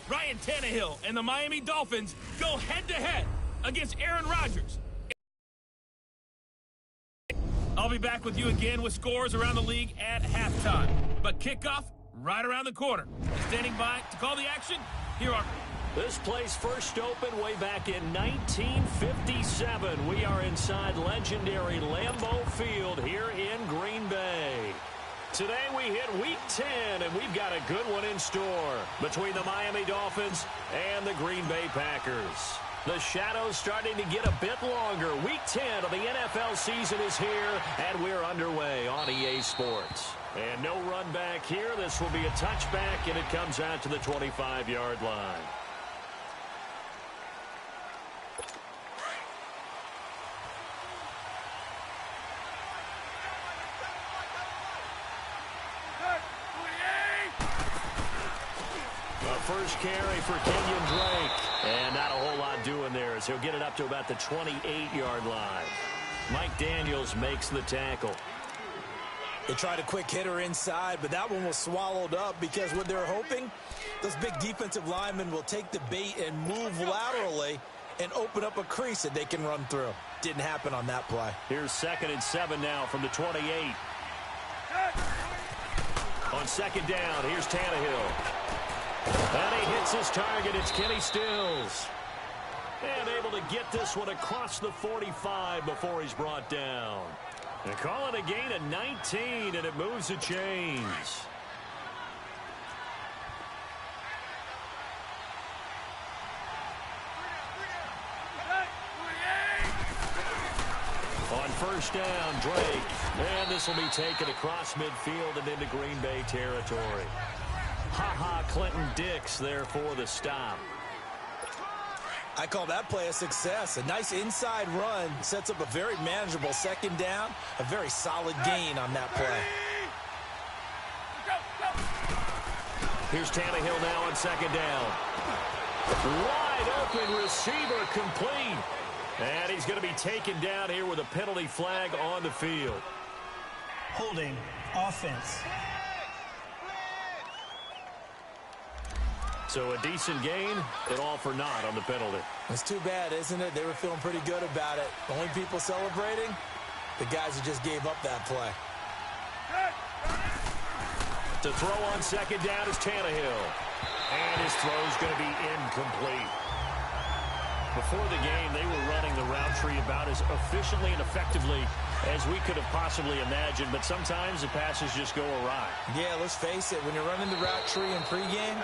Ryan Tannehill and the Miami Dolphins go head-to-head against Aaron Rodgers. I'll be back with you again with scores around the league at halftime. But kickoff right around the corner. Standing by to call the action, here are... This place first opened way back in 1957. We are inside legendary Lambeau Field here in Green Bay. Today we hit Week 10, and we've got a good one in store between the Miami Dolphins and the Green Bay Packers. The shadows starting to get a bit longer. Week 10 of the NFL season is here, and we're underway on EA Sports. And no run back here. This will be a touchback, and it comes out to the 25-yard line. First carry for Kenyon Drake. And not a whole lot doing there as he'll get it up to about the 28-yard line. Mike Daniels makes the tackle. They tried a quick hitter inside, but that one was swallowed up because what they're hoping, those big defensive linemen will take the bait and move laterally and open up a crease that they can run through. Didn't happen on that play. Here's 2nd and 7 now from the 28. On 2nd down, here's Tannehill. And he hits his target. It's Kenny Stills. And able to get this one across the 45 before he's brought down. They call it a gain of 19, and it moves the chains. On 1st down, Drake. And this will be taken across midfield and into Green Bay territory. Ha-ha, Clinton Dix there for the stop. I call that play a success. A nice inside run sets up a very manageable 2nd down. A very solid gain on that play. Here's Tannehill now on 2nd down. Wide open receiver complete. And he's going to be taken down here with a penalty flag on the field. Holding offense. So a decent gain, and all for naught on the penalty. It's too bad, isn't it? They were feeling pretty good about it. Only people celebrating, the guys who just gave up that play. To throw on 2nd down is Tannehill. And his throw's going to be incomplete. Before the game, they were running the route tree about as efficiently and effectively as we could have possibly imagined, but sometimes the passes just go awry. Yeah, let's face it. When you're running the route tree in pregame,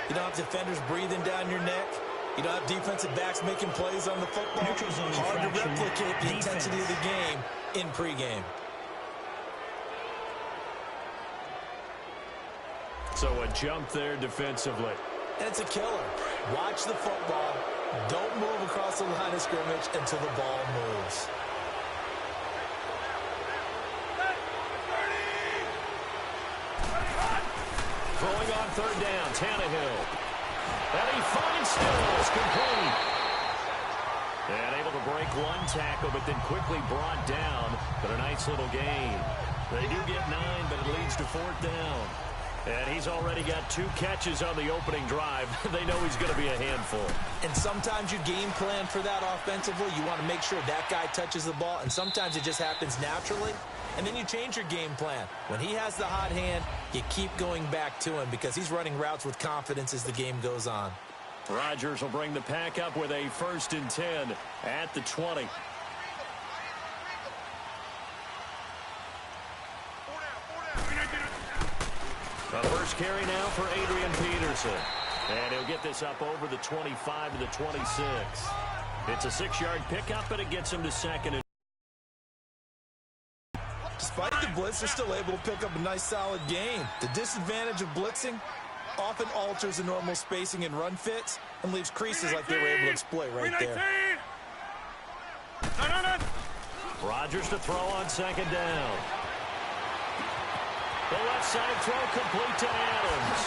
you don't have defenders breathing down your neck. You don't have defensive backs making plays on the football. Hard to replicate the intensity of the game in pregame. So a jump there defensively. And it's a killer. Watch the football. Don't move across the line of scrimmage until the ball moves. Throwing on 3rd down, Tannehill. And he finds Stills complete. And able to break one tackle, but then quickly brought down. But a nice little gain. They do get 9, but it leads to 4th down. And he's already got 2 catches on the opening drive. They know he's going to be a handful. And sometimes you game plan for that offensively. You want to make sure that guy touches the ball. And sometimes it just happens naturally. And then you change your game plan. When he has the hot hand, you keep going back to him because he's running routes with confidence as the game goes on. Rodgers will bring the pack up with a 1st and 10 at the 20. The first carry now for Adrian Peterson. And he'll get this up over the 25 to the 26. It's a 6-yard pickup, and it gets him to 2nd and... Despite the blitz, they're still able to pick up a nice solid gain. The disadvantage of blitzing often alters the normal spacing and run fits and leaves creases like they were able to exploit right there. Rodgers to throw on 2nd down. The left side throw complete to Adams.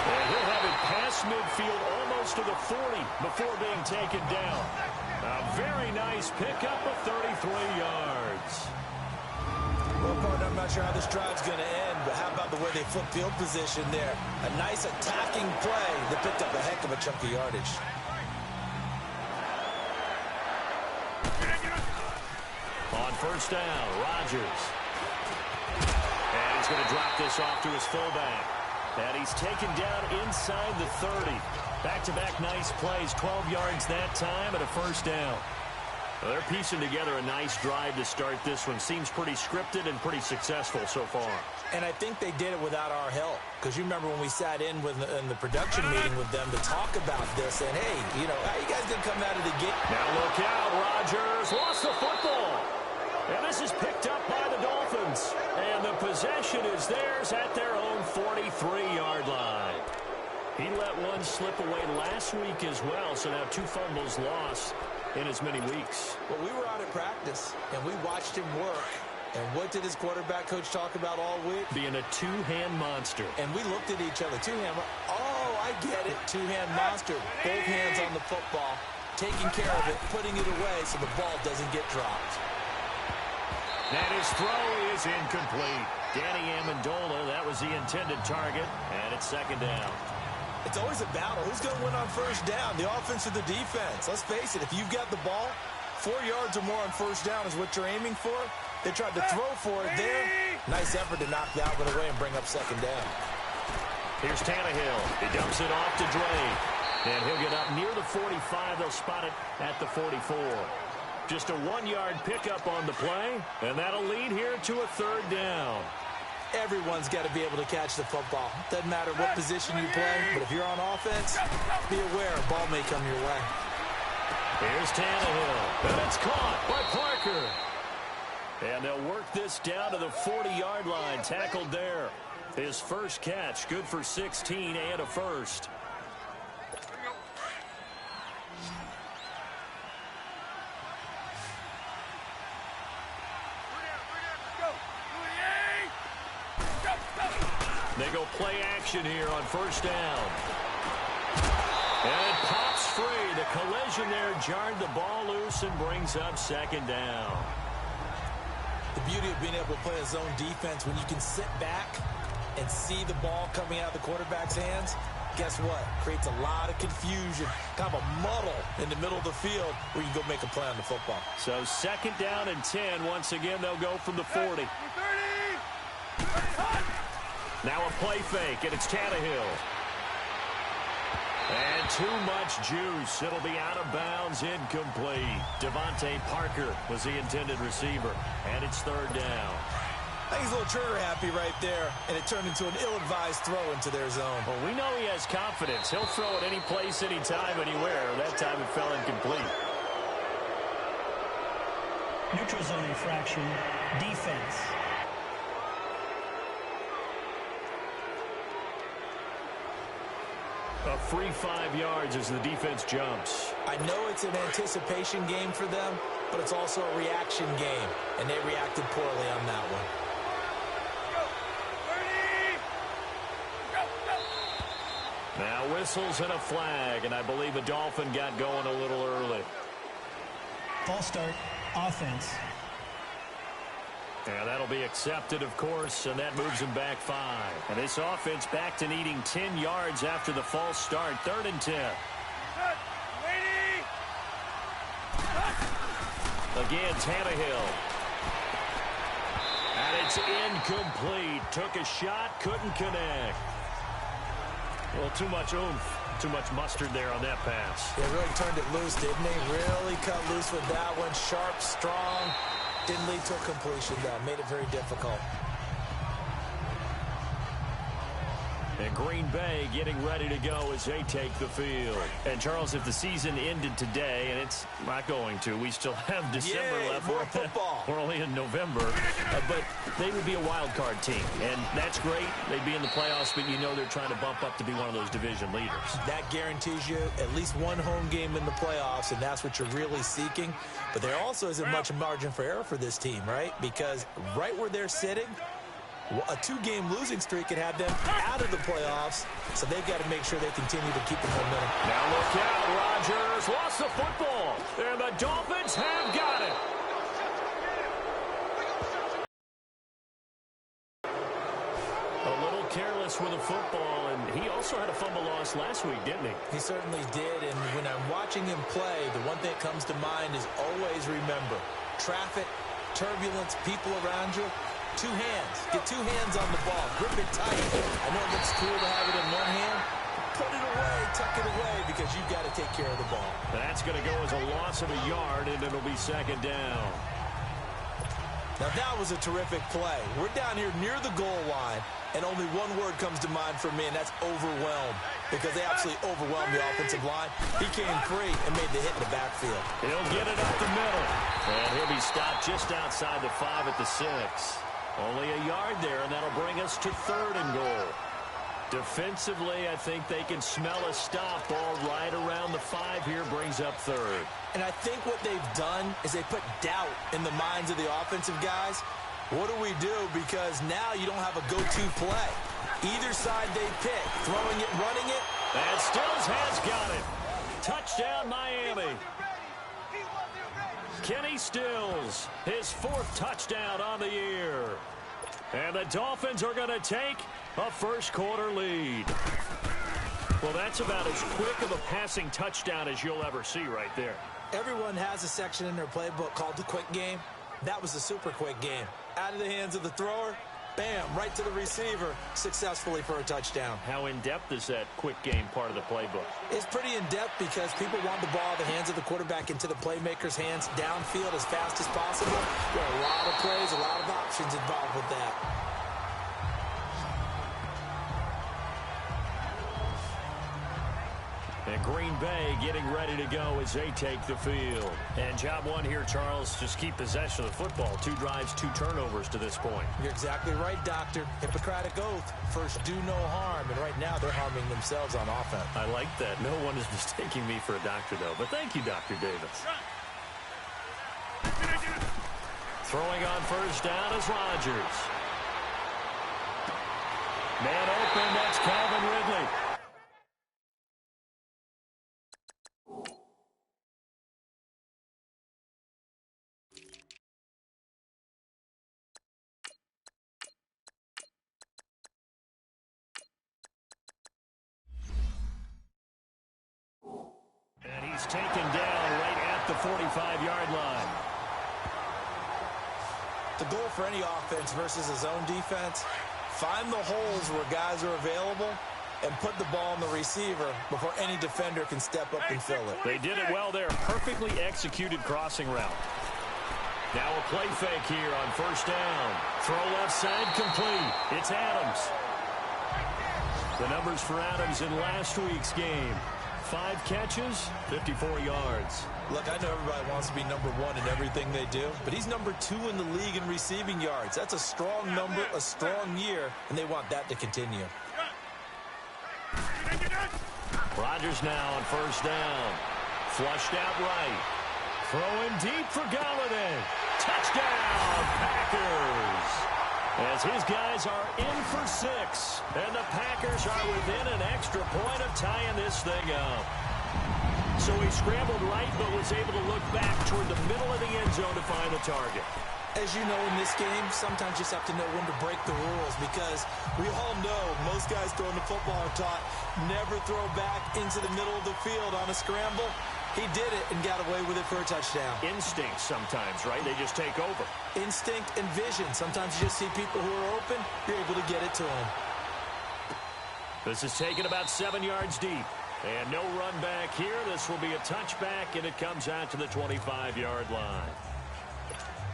And he'll have it past midfield almost to the 40 before being taken down. A very nice pickup of 33 yards. Well, partner, I'm not sure how this drive's going to end, but how about the way they flip field position there? A nice attacking play that picked up a heck of a chunk of yardage. On first down, Rodgers. And he's going to drop this off to his fullback. And he's taken down inside the 30. Back-to-back nice plays, 12 yards that time and a first down. Well, they're piecing together a nice drive to start this one. Seems pretty scripted and pretty successful so far. And I think they did it without our help. Because you remember when we sat in the production meeting with them to talk about this. And, hey, you know, how you guys going to come out of the gate? Now look out, Rodgers lost the football. And this is picked up by the Dolphins. And the possession is theirs at their own 43-yard line. He let one slip away last week as well, so now 2 fumbles lost in as many weeks. Well, we were out at practice, and we watched him work. And what did his quarterback coach talk about all week? Being a two-hand monster. And we looked at each other. Two-hand. Oh, I get it. Two-hand monster. Both hands on the football, taking care of it, putting it away so the ball doesn't get dropped. And his throw is incomplete. Danny Amendola, that was the intended target, and it's second down. It's always a battle. Who's going to win on first down, the offense or the defense? Let's face it, if you've got the ball, 4 yards or more on first down is what you're aiming for. They tried to throw for it there. Nice effort to knock that one away and bring up second down. Here's Tannehill. He dumps it off to Dre. And he'll get up near the 45. They'll spot it at the 44. Just a 1-yard pickup on the play, and that'll lead here to a third down. Everyone's got to be able to catch the football. Doesn't matter what position you play, but if you're on offense, be aware a ball may come your way. Here's Tannehill, and it's caught by Parker. And they'll work this down to the 40-yard line, tackled there. His first catch, good for 16 and a first. They go play action here on first down. And it pops free. The collision there jarred the ball loose and brings up second down. The beauty of being able to play a zone defense, when you can sit back and see the ball coming out of the quarterback's hands, guess what? Creates a lot of confusion, kind of a muddle in the middle of the field where you can go make a play on the football. So second down and 10. Once again, they'll go from the 40. Now a play fake, and it's Tannehill. And too much juice. It'll be out of bounds, incomplete. Devontae Parker was the intended receiver, and it's third down. I think he's a little trigger happy right there, and it turned into an ill-advised throw into their zone. Well, we know he has confidence. He'll throw it any place, anytime, anywhere. That time it fell incomplete. Neutral zone infraction, defense. A free 5 yards as the defense jumps. I know it's an anticipation game for them, but it's also a reaction game, and they reacted poorly on that one. Now whistles and a flag, and I believe a Dolphin got going a little early. False start, offense. And that'll be accepted, of course, and that moves him back 5. And this offense back to needing 10 yards after the false start. 3rd and 10. Again, Tannehill. And it's incomplete. Took a shot, couldn't connect. Well, too much oomph. Too much mustard there on that pass. They really turned it loose, didn't they? Really cut loose with that one. Sharp, strong. Didn't lead to a completion, though. Made it very difficult. And Green Bay getting ready to go as they take the field. And, Charles, if the season ended today, and it's not going to, we still have December left. More football. We're only in November. But they would be a wild card team. And that's great. They'd be in the playoffs, but you know they're trying to bump up to be one of those division leaders. That guarantees you at least one home game in the playoffs, and that's what you're really seeking. But there also isn't much margin for error for this team, right? Because right where they're sitting, a 2-game losing streak could have them out of the playoffs, so they've got to make sure they continue to keep the momentum. Now look out, Rodgers lost the football, and the Dolphins have got it. loss with a football, and he also had a fumble loss last week, didn't he? He certainly did, and when I'm watching him play, the one thing that comes to mind is always remember, traffic, turbulence, people around you, two hands. Get two hands on the ball. Grip it tight. I know it looks cool to have it in one hand. Put it away, tuck it away, because you've got to take care of the ball. That's going to go as a loss of a yard, and it'll be second down. Now, that was a terrific play. We're down here near the goal line, and only one word comes to mind for me, and that's overwhelmed, because they absolutely overwhelmed the offensive line. He came free and made the hit in the backfield. He'll get it up the middle, and he'll be stopped just outside the 5 at the 6. Only a yard there, and that'll bring us to 3rd and goal. Defensively, I think they can smell a stop. Ball right around the 5 here, brings up 3rd. And I think what they've done is they put doubt in the minds of the offensive guys. What do we do? Because now you don't have a go-to play. Either side they pick, throwing it, running it. And Stills has got it. Touchdown, Miami. Kenny Stills, his 4th touchdown on the year. And the Dolphins are going to take a first-quarter lead. Well, that's about as quick of a passing touchdown as you'll ever see right there. Everyone has a section in their playbook called the quick game. That was the super quick game. Out of the hands of the thrower, bam, right to the receiver, successfully for a touchdown. How in-depth is that quick game part of the playbook? It's pretty in-depth because people want the ball out of the hands of the quarterback into the playmaker's hands downfield as fast as possible. There are a lot of plays, a lot of options involved with that. And Green Bay getting ready to go as they take the field. And job one here, Charles, just keep possession of the football. 2 drives, 2 turnovers to this point. You're exactly right, Doctor. Hippocratic oath. First, do no harm. And right now, they're harming themselves on offense. I like that. No one is mistaking me for a doctor, though. But thank you, Dr. Davis. Throwing on first down is Rodgers. Man open, that's Calvin Ridley. And he's taken down right at the 45-yard line. The goal for any offense versus his own defense, find the holes where guys are available and put the ball on the receiver before any defender can step up and fill it. They did it well there. Perfectly executed crossing route. Now a play fake here on first down. Throw left side complete. It's Adams. The numbers for Adams in last week's game. 5 catches, 54 yards. Look, I know everybody wants to be number 1 in everything they do, but he's number 2 in the league in receiving yards. That's a strong number, a strong year, and they want that to continue. Rodgers now on first down. Flushed out right. Throwing deep for Galladay. Touchdown, Packers. As his guys are in for 6. And the Packers are within an extra point of tying this thing up. So he scrambled right, but was able to look back toward the middle of the end zone to find the target. As you know, in this game, sometimes you just have to know when to break the rules, because we all know most guys throwing the football are taught never throw back into the middle of the field on a scramble. He did it and got away with it for a touchdown. Instinct sometimes, right? They just take over. Instinct and vision. Sometimes you just see people who are open, you're able to get it to them. This is taken about 7 yards deep. And no run back here. This will be a touchback, and it comes out to the 25-yard line.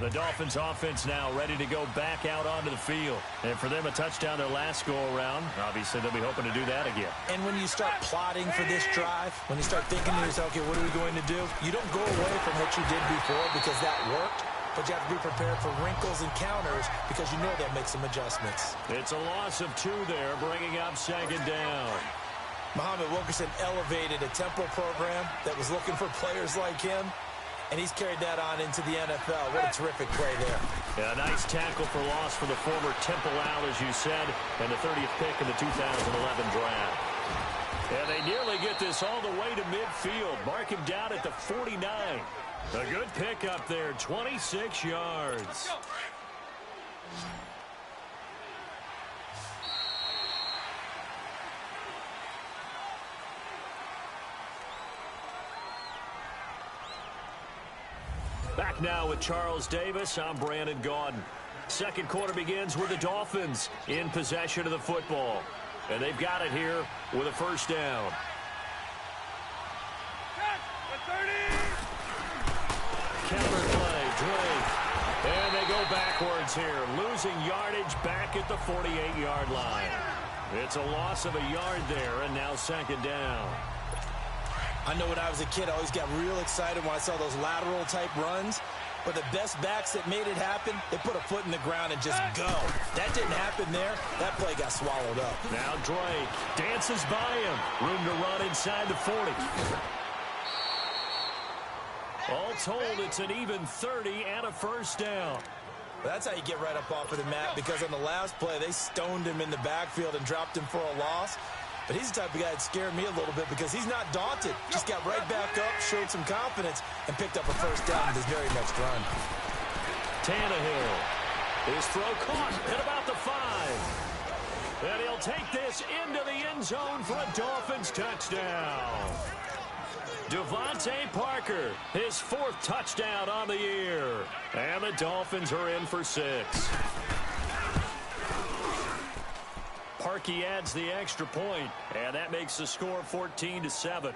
The Dolphins offense now ready to go back out onto the field. And for them, a touchdown their last go-around. Obviously, they'll be hoping to do that again. And when you start plotting for this drive, when you start thinking to yourself, okay, what are we going to do? You don't go away from what you did before because that worked, but you have to be prepared for wrinkles and counters because you know they'll make some adjustments. It's a loss of 2 there, bringing up second down. Muhammad Wilkerson elevated a tempo program that was looking for players like him, and he's carried that on into the NFL. What a terrific play there. Yeah, a nice tackle for loss for the former Temple Owl, as you said, and the 30th pick in the 2011 draft. And they nearly get this all the way to midfield. Mark him down at the 49. A good pick up there, 26 yards. Back now with Charles Davis. I'm Brandon Gaudin. Second quarter begins with the Dolphins in possession of the football. And they've got it here with a first down. Counter play, Drake. And they go backwards here, losing yardage back at the 48-yard line. It's a loss of a yard there, and now second down. I know when I was a kid, I always got real excited when I saw those lateral-type runs. But the best backs that made it happen, they put a foot in the ground and just go. That didn't happen there. That play got swallowed up. Now Drake dances by him. Room to run inside the 40. All told, it's an even 30 and a first down. That's how you get right up off of the mat, because on the last play, they stoned him in the backfield and dropped him for a loss. But he's the type of guy that scared me a little bit because he's not daunted. Just got right back up, showed some confidence, and picked up a first down with his very next run. Tannehill. His throw caught at about the 5. And he'll take this into the end zone for a Dolphins touchdown. Devontae Parker, his 4th touchdown on the year. And the Dolphins are in for 6. Parkey adds the extra point, and that makes the score 14-7.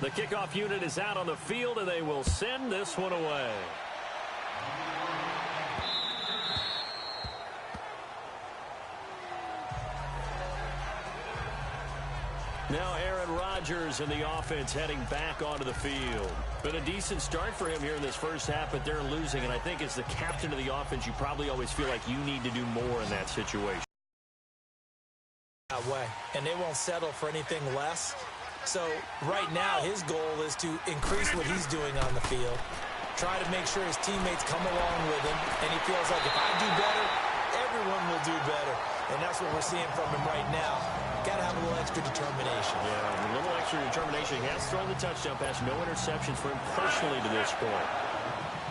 The kickoff unit is out on the field, and they will send this one away. Now Aaron Rodgers and the offense heading back onto the field. Been a decent start for him here in this first half, but they're losing. And I think as the captain of the offense, you probably always feel like you need to do more in that situation. That way, and they won't settle for anything less. So right now, his goal is to increase what he's doing on the field, try to make sure his teammates come along with him, and he feels like if I do better, everyone will do better. And that's what we're seeing from him right now. Got to have a little extra determination. Yeah, a little extra determination. He has thrown the touchdown pass. No interceptions for him personally to this point.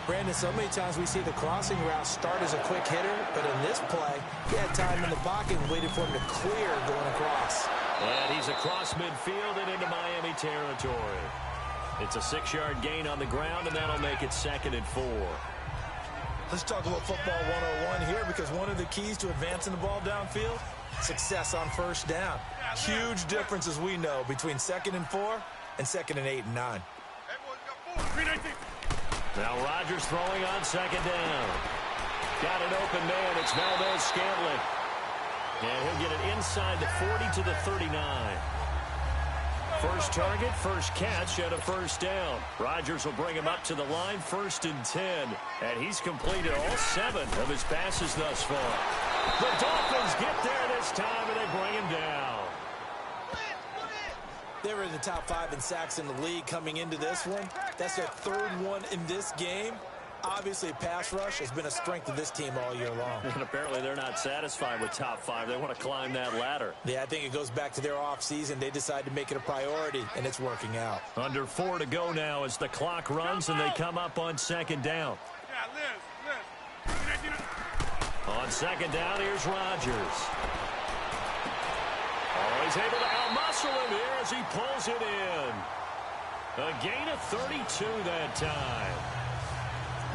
Brandon, so many times we see the crossing route start as a quick hitter, but in this play, he had time in the pocket and waited for him to clear going across. And he's across midfield and into Miami territory. It's a 6-yard gain on the ground, and that'll make it 2nd and 4. Let's talk about football 101 here, because one of the keys to advancing the ball downfield, success on first down. Huge difference, as we know, between 2nd and 4 and 2nd and 8 and 9. Now Rodgers throwing on 2nd down. Got an open man. It's Valdez-Scantling. And he'll get it inside the 40 to the 39. First target, first catch, and a first down. Rodgers will bring him up to the line, 1st and 10. And he's completed all 7 of his passes thus far. The Dolphins get there this time, and they bring him down. They were in the top 5 in sacks in the league coming into this one. That's their 3rd one in this game. Obviously, pass rush has been a strength of this team all year long. And apparently they're not satisfied with top 5. They want to climb that ladder. Yeah, I think it goes back to their offseason. They decided to make it a priority, and it's working out. Under 4 to go now as the clock runs, and they come up on 2nd down. On 2nd down, here's Rodgers. Oh, he's able to outmuscle him here as he pulls it in. A gain of 32 that time.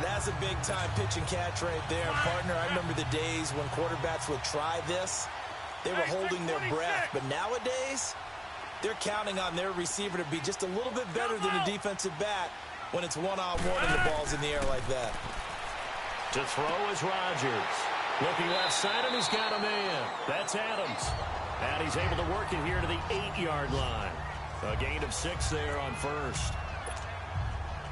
That's a big-time pitch and catch right there, partner. I remember the days when quarterbacks would try this. They were holding their breath. But nowadays, they're counting on their receiver to be just a little bit better than the defensive back when it's one-on-one and the ball's in the air like that. To throw is Rodgers. Looking left side, and he's got a man. That's Adams. And he's able to work it here to the 8-yard line. A gain of 6 there on first.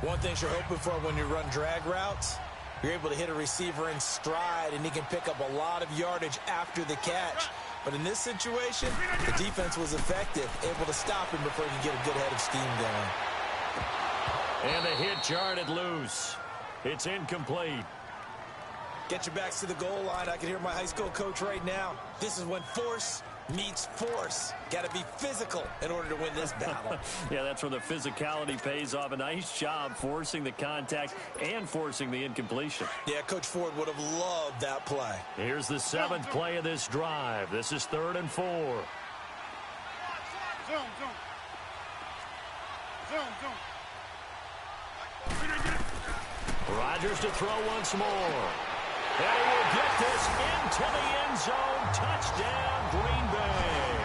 One thing you're hoping for when you run drag routes, you're able to hit a receiver in stride, and he can pick up a lot of yardage after the catch. But in this situation, the defense was effective, able to stop him before he could get a good head of steam going. And the hit jarred loose. It's incomplete. Get your backs to the goal line. I can hear my high school coach right now. This is when force meets force. Got to be physical in order to win this battle. Yeah, that's where the physicality pays off. A nice job forcing the contact and forcing the incompletion. Yeah, Coach Ford would have loved that play. Here's the 7th play of this drive. This is 3rd and 4. Rodgers to throw once more. And he will get this into the end zone. Touchdown, Green Bay.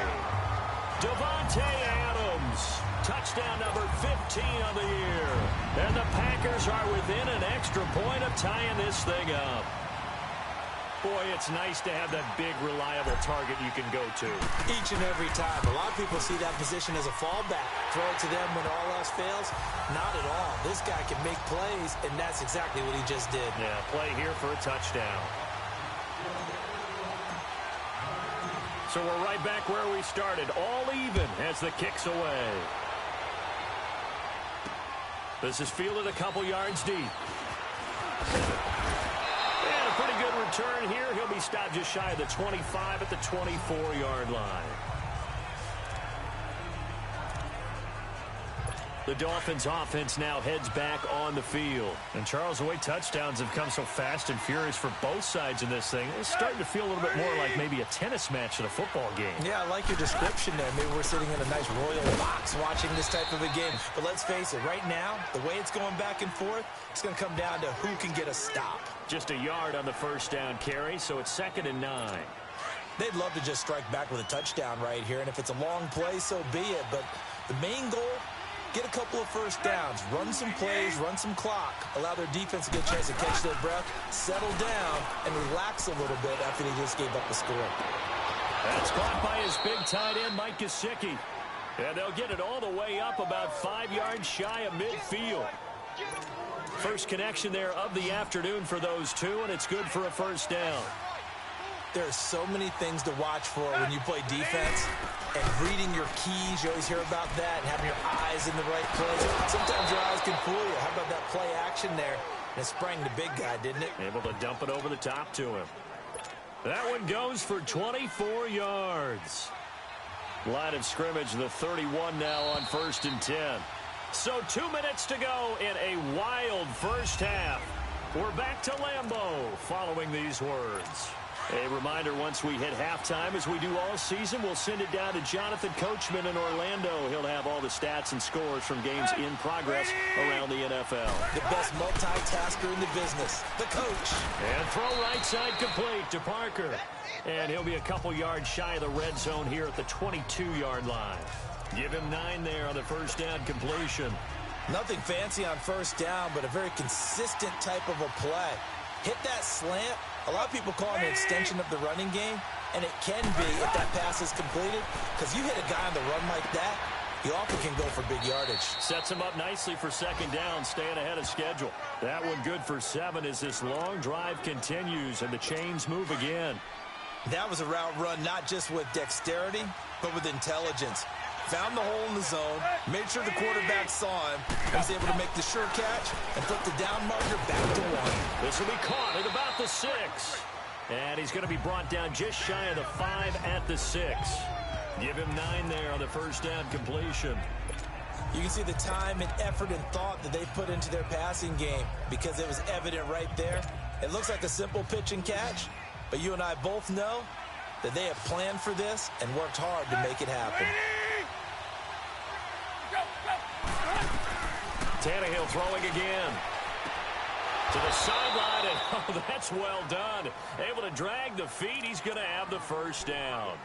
Devontae Adams. Touchdown number 15 on the year. And the Packers are within an extra point of tying this thing up. Boy, it's nice to have that big, reliable target you can go to. Each and every time. A lot of people see that position as a fallback. Throw it to them when all else fails. Not at all. This guy can make plays, and that's exactly what he just did. Yeah, play here for a touchdown. So we're right back where we started. All even as the kick's away. This is fielded a couple yards deep. And a pretty good return here. He'll be stopped just shy of the 25 at the 24-yard line. The Dolphins offense now heads back on the field. And Charles, the way touchdowns have come so fast and furious for both sides in this thing, it's starting to feel a little bit more like maybe a tennis match at a football game. Yeah, I like your description there. Maybe we're sitting in a nice royal box watching this type of a game. But let's face it, right now, the way it's going back and forth, it's going to come down to who can get a stop. Just a yard on the first down carry, so it's 2nd and 9. They'd love to just strike back with a touchdown right here, and if it's a long play, so be it. But the main goal, get a couple of first downs, run some plays, run some clock, allow their defense to get a chance to catch their breath, settle down, and relax a little bit after they just gave up a score. That's caught by his big tight end, Mike Gesicki. And they'll get it all the way up about 5 yards shy of midfield. First connection there of the afternoon for those two, and it's good for a first down. There are so many things to watch for when you play defense, and reading your keys, you always hear about that, and having your eyes in the right place. Sometimes your eyes can fool you. How about that play action there? And it sprang the big guy, didn't it? Able to dump it over the top to him. That one goes for 24 yards. Line of scrimmage, the 31 now on 1st and 10. So 2 minutes to go in a wild first half. We're back to Lambeau following these words. A reminder, once we hit halftime, as we do all season, we'll send it down to Jonathan Coachman in Orlando. He'll have all the stats and scores from games in progress around the NFL. The best multitasker in the business, the coach. And throw right side complete to Parker. And he'll be a couple yards shy of the red zone here at the 22-yard line. Give him 9 there on the first down completion. Nothing fancy on first down, but a very consistent type of a play. Hit that slant. A lot of people call it an extension of the running game, and it can be if that pass is completed, because you hit a guy on the run like that, he often can go for big yardage. Sets him up nicely for 2nd down, staying ahead of schedule. That one good for 7 as this long drive continues and the chains move again. That was a route run not just with dexterity, but with intelligence. Found the hole in the zone, made sure the quarterback saw him, and was able to make the sure catch and flip the down marker back to 1. This will be caught at about the 6. And he's going to be brought down just shy of the 5 at the 6. Give him 9 there on the first down completion. You can see the time and effort and thought that they put into their passing game because it was evident right there. It looks like a simple pitch and catch, but you and I both know that they have planned for this and worked hard to make it happen. Tannehill throwing again. To the sideline, and oh, that's well done. Able to drag the feet. He's going to have the first down.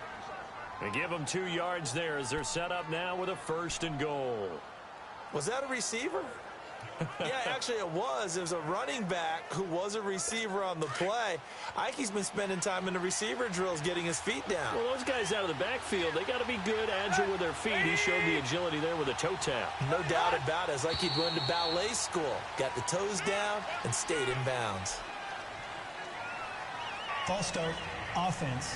And give them 2 yards there as they're set up now with a 1st and goal. Was that a receiver? Yeah, actually it was. It was a running back who was a receiver on the play. Ike's been spending time in the receiver drills getting his feet down. Well, those guys out of the backfield, they got to be good, agile with their feet. He showed the agility there with a toe tap. No doubt about it. It's like he'd went to ballet school. Got the toes down and stayed in bounds. False start, offense.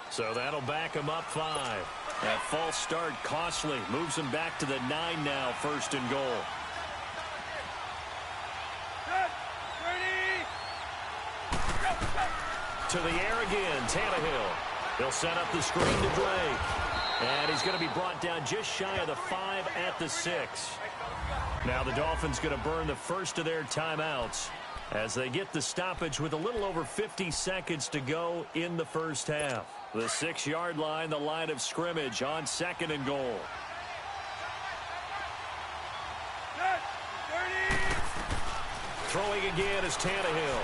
So that'll back him up 5. That false start costly. Moves him back to the 9 now, 1st and goal. To the air again, Tannehill. He'll set up the screen to Drake. And he's going to be brought down just shy of the 5 at the 6. Now the Dolphins going to burn the first of their timeouts as they get the stoppage with a little over 50 seconds to go in the first half. The 6-yard line, the line of scrimmage on 2nd and goal. Throwing again is Tannehill.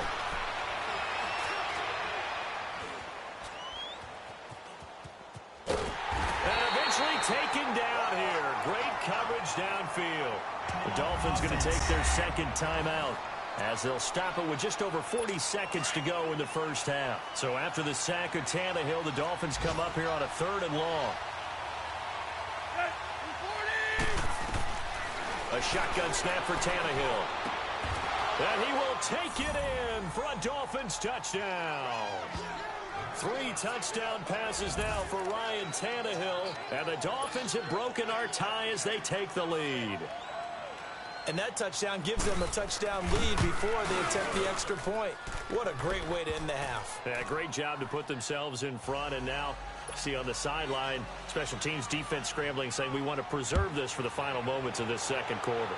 And eventually taken down here. Great coverage downfield. The Dolphins going to take their second timeout, as they'll stop it with just over 40 seconds to go in the first half. So after the sack of Tannehill, the Dolphins come up here on a 3rd and long. A shotgun snap for Tannehill. And he will take it in for a Dolphins touchdown. 3 touchdown passes now for Ryan Tannehill. And the Dolphins have broken our tie as they take the lead. And that touchdown gives them a touchdown lead before they attempt the extra point. What a great way to end the half. Yeah, great job to put themselves in front. And now, see on the sideline, special teams defense scrambling, saying we want to preserve this for the final moments of this second quarter.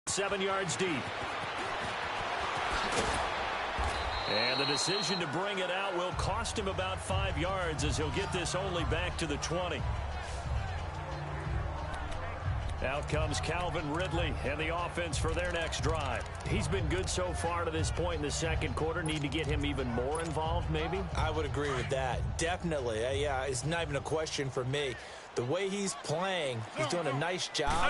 7 yards deep. And the decision to bring it out will cost him about 5 yards, as he'll get this only back to the 20. Out comes Calvin Ridley and the offense for their next drive. He's been good so far to this point in the second quarter. Need to get him even more involved, maybe? I would agree with that. Definitely. Yeah, it's not even a question for me. The way he's playing, he's doing a nice job.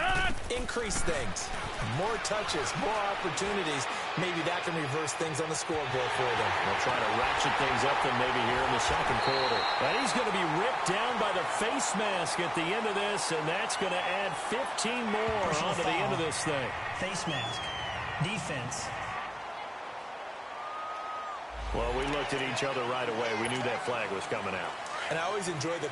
Increase things. More touches, more opportunities. Maybe that can reverse things on the scoreboard for them. They'll try to ratchet things up then maybe here in the second quarter. And he's going to be ripped down by the face mask at the end of this, and that's going to add 15 more onto the end of this thing. Face mask. Defense. Well, we looked at each other right away. We knew that flag was coming out. And I always enjoy the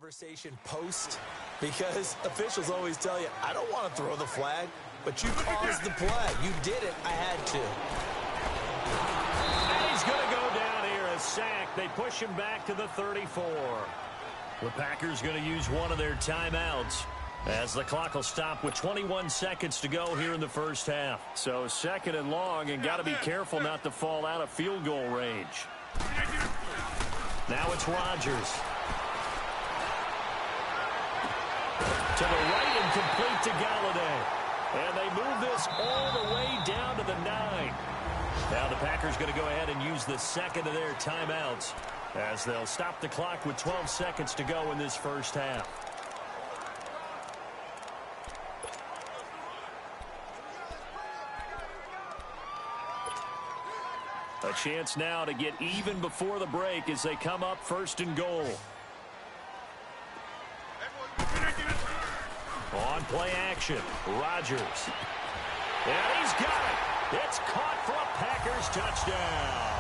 conversation post, because officials always tell you, I don't want to throw the flag, but you caused the play. You did it. I had to. And he's going to go down here, a sack. They push him back to the 34. The Packers going to use one of their timeouts, as the clock will stop with 21 seconds to go here in the first half. So 2nd and long, and got to be careful not to fall out of field goal range. Now it's Rodgers. To the right and complete to Galladay. And they move this all the way down to the 9. Now the Packers going to go ahead and use the second of their timeouts, as they'll stop the clock with 12 seconds to go in this first half. A chance now to get even before the break as they come up 1st and goal. On play action, Rodgers. And he's got it. It's caught for a Packers touchdown.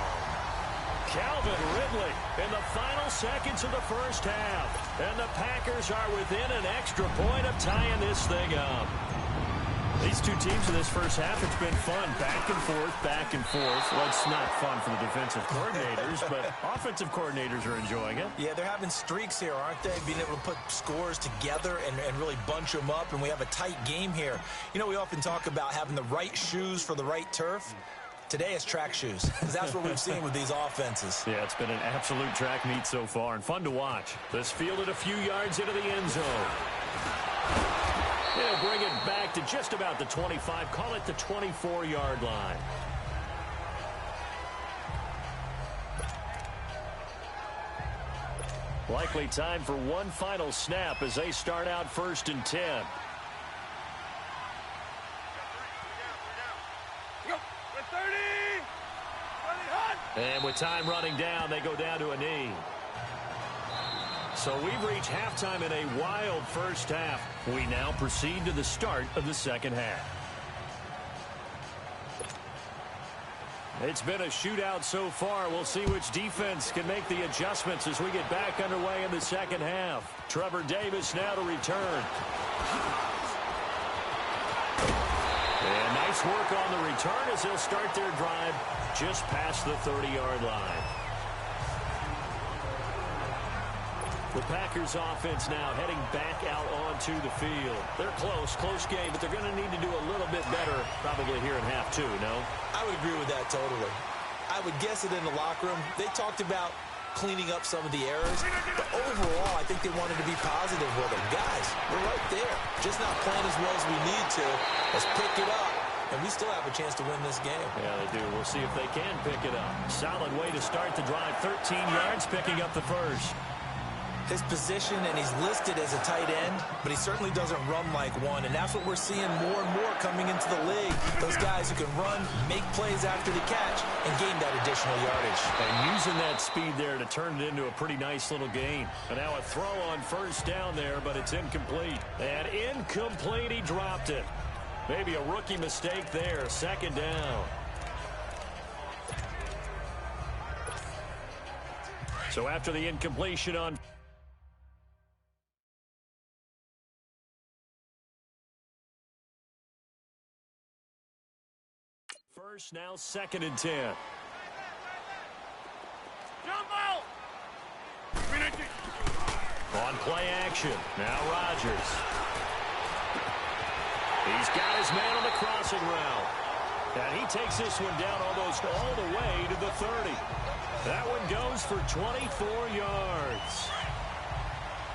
Calvin Ridley in the final seconds of the first half. And the Packers are within an extra point of tying this thing up. These two teams in this first half, it's been fun. Back and forth, back and forth. Well, it's not fun for the defensive coordinators, but offensive coordinators are enjoying it. Yeah, they're having streaks here, aren't they? Being able to put scores together and really bunch them up, and we have a tight game here. You know, we often talk about having the right shoes for the right turf. Today is track shoes, because that's what we've seen with these offenses. Yeah, it's been an absolute track meet so far, and fun to watch. This fielded a few yards into the end zone. They'll bring it back to just about the 25. Call it the 24-yard line. Likely time for one final snap as they start out 1st and 10. And with time running down, they go down to a knee. So we've reached halftime in a wild first half. We now proceed to the start of the second half. It's been a shootout so far. We'll see which defense can make the adjustments as we get back underway in the second half. Trevor Davis now to return. And nice work on the return as they'll start their drive just past the 30-yard line. The Packers offense now heading back out onto the field. They're close game, but they're going to need to do a little bit better probably here in half two, no? I would agree with that totally. I would guess it in the locker room. They talked about cleaning up some of the errors, but overall, I think they wanted to be positive with them. Guys, we're right there. Just not playing as well as we need to. Let's pick it up, and we still have a chance to win this game. Yeah, they do. We'll see if they can pick it up. Solid way to start the drive. 13 yards, picking up the first. His position, and he's listed as a tight end, but he certainly doesn't run like one, and that's what we're seeing more and more coming into the league. Those guys who can run, make plays after the catch, and gain that additional yardage. And using that speed there to turn it into a pretty nice little gain. And now a throw on first down there, but it's incomplete. And incomplete, he dropped it. Maybe a rookie mistake there, second down. So after the incompletion on first, now 2nd and 10. On play action, now Rodgers. He's got his man on the crossing route. And he takes this one down almost all the way to the 30. That one goes for 24 yards.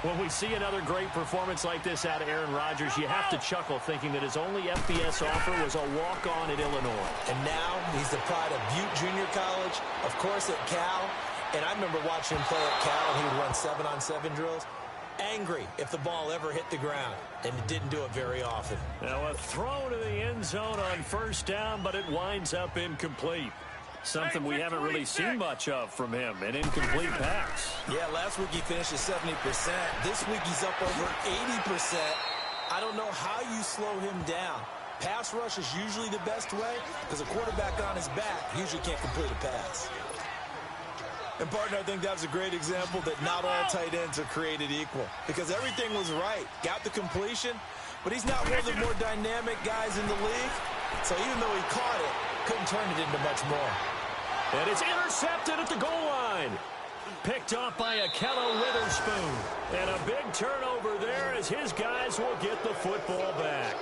When we see another great performance like this out of Aaron Rodgers, you have to chuckle thinking that his only FBS offer was a walk-on at Illinois. And now he's the pride of Butte Junior College, of course at Cal. And I remember watching him play at Cal, and he would run 7-on-7 drills. Angry if the ball ever hit the ground, and it didn't do it very often. Now a throw to the end zone on first down, but it winds up incomplete. Something we haven't really seen much of from him, an incomplete pass. Yeah, last week he finished at 70%. This week he's up over 80%. I don't know how you slow him down. Pass rush is usually the best way because a quarterback on his back usually can't complete a pass. And, partner, I think that's a great example that not all tight ends are created equal because everything was right. Got the completion, but he's not one of the more dynamic guys in the league. So even though he caught it, couldn't turn it into much more. And it's intercepted at the goal line. Picked off by Akello Witherspoon. And a big turnover there as his guys will get the football back.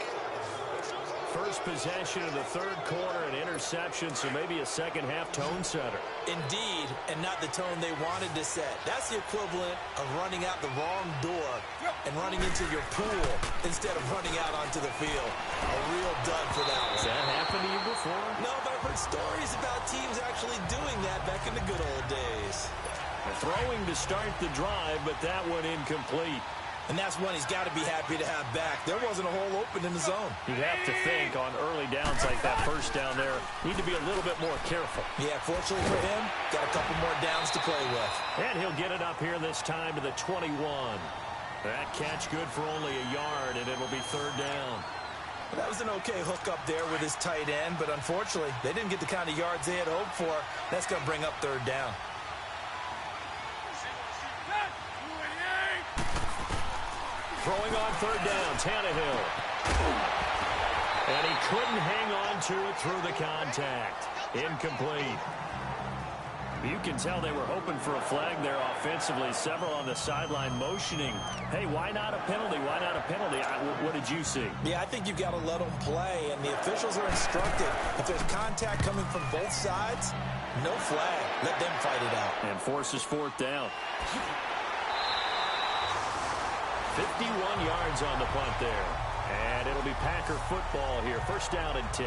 First possession of the third quarter, an interception, so maybe a second-half tone setter. Indeed, and not the tone they wanted to set. That's the equivalent of running out the wrong door and running into your pool instead of running out onto the field. A real dud for that one. Has that happened to you before? No, but I've heard stories about teams actually doing that back in the good old days. Throwing to start the drive, but that one incomplete. And that's one he's got to be happy to have back. There wasn't a hole open in the zone. You'd have to think on early downs like that first down there, need to be a little bit more careful. Yeah, fortunately for him, got a couple more downs to play with. And he'll get it up here this time to the 21. That catch good for only a yard, and it'll be third down. That was an okay hook up there with his tight end, but unfortunately, they didn't get the kind of yards they had hoped for. That's going to bring up third down. Throwing on third down, Tannehill. And he couldn't hang on to it through the contact. Incomplete. You can tell they were hoping for a flag there offensively. Several on the sideline motioning. Hey, why not a penalty? Why not a penalty? What did you see? Yeah, I think you've got to let them play, and the officials are instructed. If there's contact coming from both sides, no flag. Let them fight it out. And forces fourth down. 51 yards on the punt there. And it'll be Packer football here. First down and 10.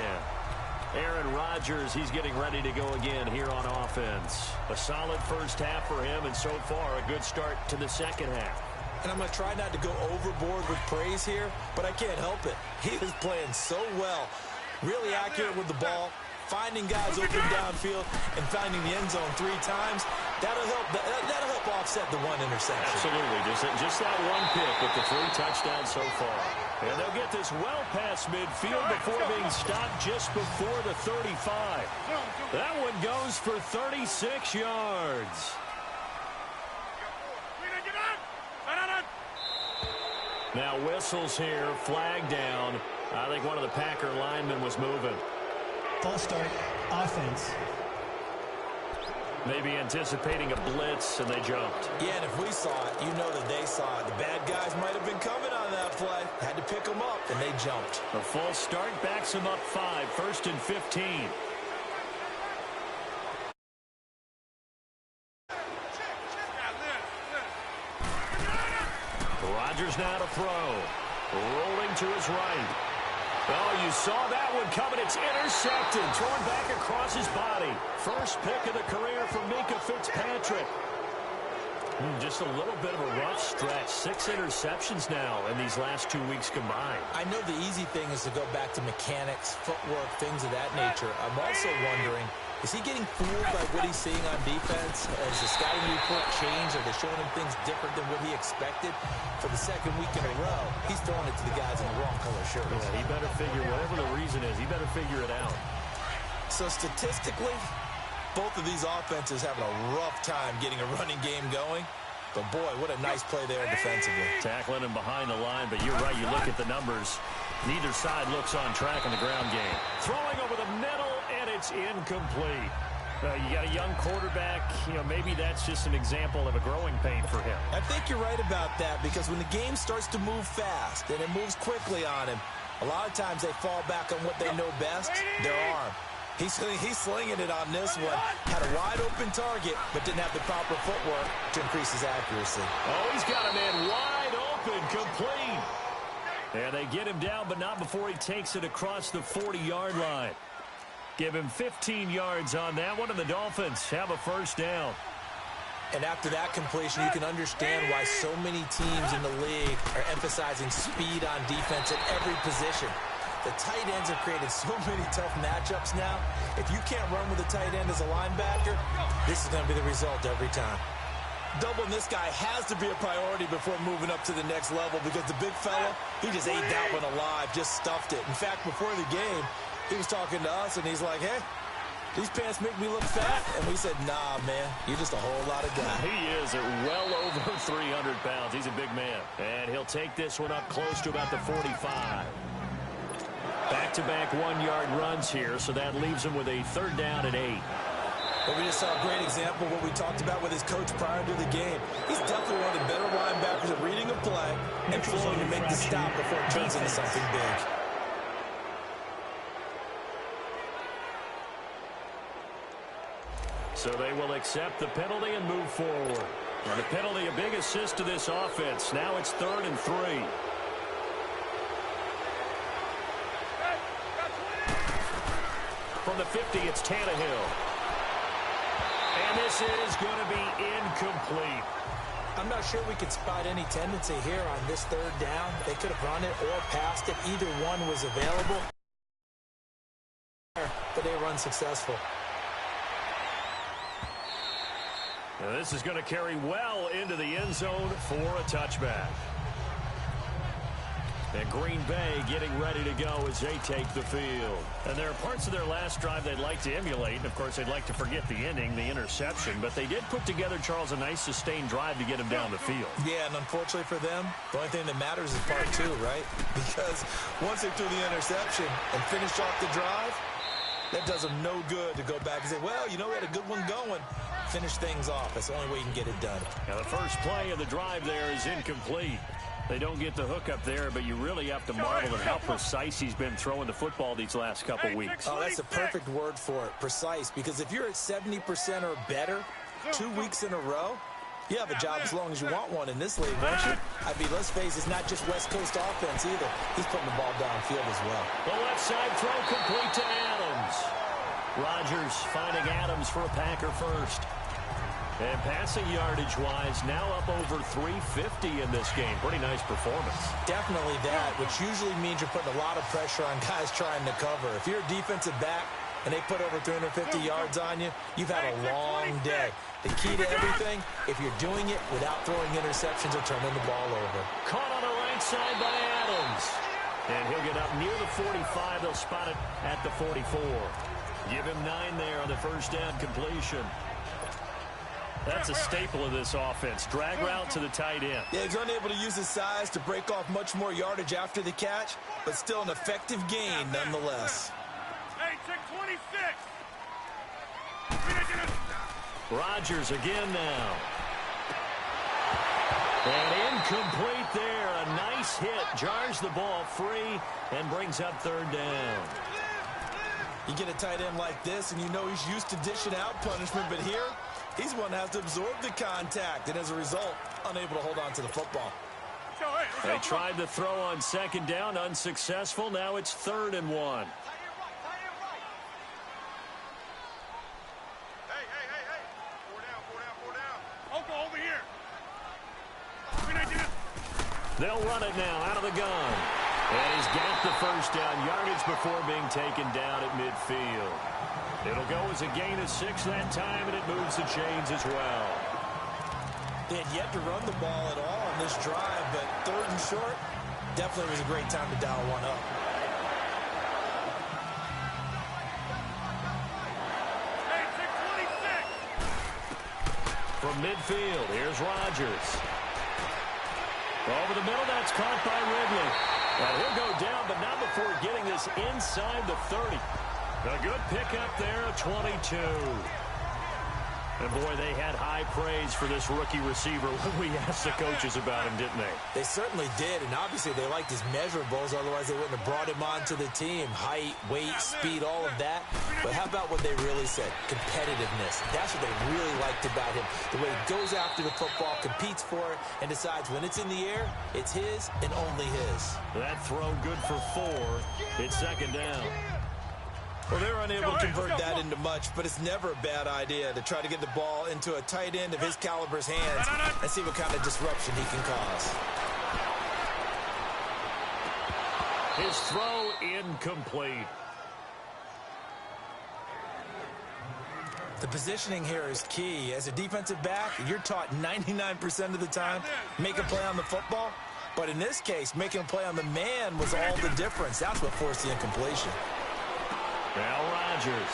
Aaron Rodgers, he's getting ready to go again here on offense. A solid first half for him, and so far a good start to the second half. And I'm going to try not to go overboard with praise here, but I can't help it. He is playing so well. Really accurate with the ball, finding guys open downfield, and finding the end zone 3 times. That'll help offset the one interception. Absolutely. Just that one pick with the 3 touchdowns so far. And they'll get this well past midfield before being stopped just before the 35. That one goes for 36 yards. Now whistles here, flag down. I think one of the Packer linemen was moving. False start, offense. Maybe anticipating a blitz, and they jumped. Yeah, and if we saw it, you know that they saw it. The bad guys might have been coming on that play. Had to pick them up, and they jumped. A false start backs them up 5, 1st and 15. Rodgers now to throw. Rolling to his right. Oh, you saw that one coming. It's intercepted. Thrown back across his body. First pick of the career for Minkah Fitzpatrick. Just a little bit of a rough stretch. 6 interceptions now in these last 2 weeks combined. I know the easy thing is to go back to mechanics, footwork, things of that nature. I'm also wondering, is he getting fooled by what he's seeing on defense? Has the scouting report changed? Are they showing him things different than what he expected? For the second week in a row, he's throwing it to the guys in the wrong color shirts. Yeah, he better figure, whatever the reason is, he better figure it out. So statistically, both of these offenses having a rough time getting a running game going. But, boy, what a nice play there defensively. Tackling him behind the line, but you're right. You look at the numbers. Neither side looks on track in the ground game. Throwing over the middle, and it's incomplete. You got a young quarterback. Maybe that's just an example of a growing pain for him. I think you're right about that, because when the game starts to move fast and it moves quickly on him, a lot of times they fall back on what they know best, their arm. He's slinging it on this one. Had a wide-open target, but didn't have the proper footwork to increase his accuracy. Oh, he's got a man wide open, complete. And they get him down, but not before he takes it across the 40-yard line. Give him 15 yards on that one, and the Dolphins have a first down. And after that completion, you can understand why so many teams in the league are emphasizing speed on defense at every position. The tight ends have created so many tough matchups now. If you can't run with a tight end as a linebacker, this is going to be the result every time. Doubling this guy has to be a priority before moving up to the next level, because the big fella, he just ate that one alive, just stuffed it. In fact, before the game, he was talking to us, and he's like, hey, these pants make me look fat. And we said, nah, man, you're just a whole lot of guy. He is at well over 300 pounds. He's a big man. And he'll take this one up close to about the 45. Back-to-back one-yard runs here, so that leaves him with a third down and 8. But we just saw a great example of what we talked about with his coach prior to the game. He's definitely one of the better linebackers at reading a play and flowing to make the stop before it turns into something big. So they will accept the penalty and move forward. And the penalty, a big assist to this offense. Now it's 3rd and 3. From the 50, it's Tannehill. And this is going to be incomplete. I'm not sure we could spot any tendency here on this third down. They could have run it or passed it. Either one was available. But they were unsuccessful. Now this is going to carry well into the end zone for a touchback. And Green Bay getting ready to go as they take the field. And there are parts of their last drive they'd like to emulate. And, of course, they'd like to forget the ending, the interception. But they did put together, Charles, a nice sustained drive to get him down the field. Yeah, and unfortunately for them, the only thing that matters is part 2, right? Because once they threw the interception and finished off the drive, that does them no good to go back and say, well, we had a good one going. Finish things off. That's the only way you can get it done. Now, the first play of the drive there is incomplete. They don't get the hook up there, but you really have to marvel at how precise he's been throwing the football these last couple weeks. Oh, that's the perfect word for it, precise. Because if you're at 70% or better 2 weeks in a row, you have a job as long as you want one in this league, won't you? I mean, let's face it, it's not just West Coast offense either. He's putting the ball downfield as well. The left side throw complete to Adams. Rodgers finding Adams for a Packer first. And passing yardage-wise, now up over 350 in this game. Pretty nice performance. Definitely that, which usually means you're putting a lot of pressure on guys trying to cover. If you're a defensive back and they put over 350 yards on you, you've had a long day. The key to everything, if you're doing it without throwing interceptions or turning the ball over. Caught on the right side by Adams. And he'll get up near the 45. They'll spot it at the 44. Give him 9 there on the first down completion. That's a staple of this offense. Drag route to the tight end. Yeah, he's unable to use his size to break off much more yardage after the catch, but still an effective gain nonetheless. Hey, check 26. Rodgers again now. And incomplete there. A nice hit. Jars the ball free and brings up third down. You get a tight end like this, and you know he's used to dishing out punishment, but here, he's one that has to absorb the contact, and as a result, unable to hold on to the football. They tried the throw on second down, unsuccessful. Now it's 3rd and 1. They'll run it now out of the gun. And he's got the first down yardage before being taken down at midfield. It'll go as a gain of 6 that time, and it moves the chains as well. They had yet to run the ball at all on this drive, but 3rd and short definitely was a great time to dial one up. From midfield, here's Rodgers. Over the middle, that's caught by Ridley. And he'll go down, but not before getting this inside the 30. A good pickup there, a 22. And, boy, they had high praise for this rookie receiver when we asked the coaches about him, didn't they? They certainly did, and obviously they liked his measurables. Otherwise, they wouldn't have brought him onto the team. Height, weight, speed, all of that. But how about what they really said? Competitiveness. That's what they really liked about him. The way he goes after the football, competes for it, and decides when it's in the air, it's his and only his. That throw good for 4. It's 2nd down. Well, they're unable to convert that into much, but it's never a bad idea to try to get the ball into a tight end of his caliber's hands and see what kind of disruption he can cause. His throw incomplete. The positioning here is key. As a defensive back, you're taught 99% of the time, make a play on the football. But in this case, making a play on the man was all the difference. That's what forced the incompletion. Now Rodgers.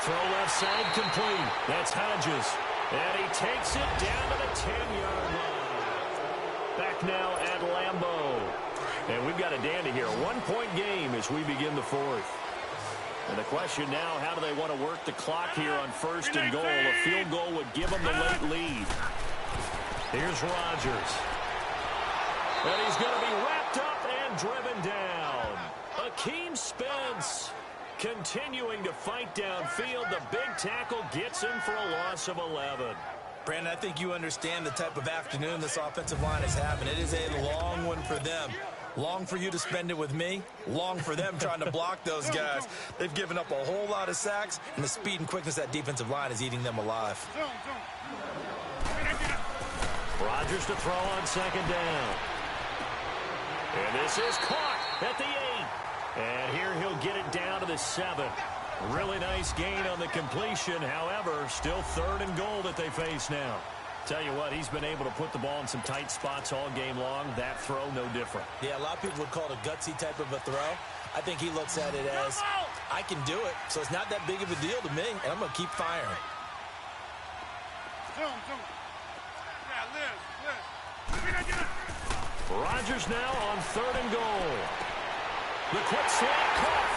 Throw left side complete. That's Hodges. And he takes it down to the 10-yard line. Back now at Lambeau. And we've got a dandy here. A 1-point game as we begin the 4th. And the question now, how do they want to work the clock here on 1st and goal? A field goal would give them the late lead. Here's Rodgers. And he's going to be wrapped up and driven down. Akeem Spence continuing to fight downfield. The big tackle gets him for a loss of 11. Brandon, I think you understand the type of afternoon this offensive line is having. It is a long one for them. Long for you to spend it with me. Long for them trying to block those guys. They've given up a whole lot of sacks, and the speed and quickness of that defensive line is eating them alive. Rodgers to throw on 2nd down. And this is caught at the 8. And here he'll get it down to the 7. Really nice gain on the completion. However, still 3rd and goal that they face now. Tell you what, he's been able to put the ball in some tight spots all game long. That throw, no different. Yeah, a lot of people would call it a gutsy type of a throw. I think he looks at it as, I can do it, so it's not that big of a deal to me, and I'm going to keep firing. Rodgers now on 3rd and goal. The quick slant caught.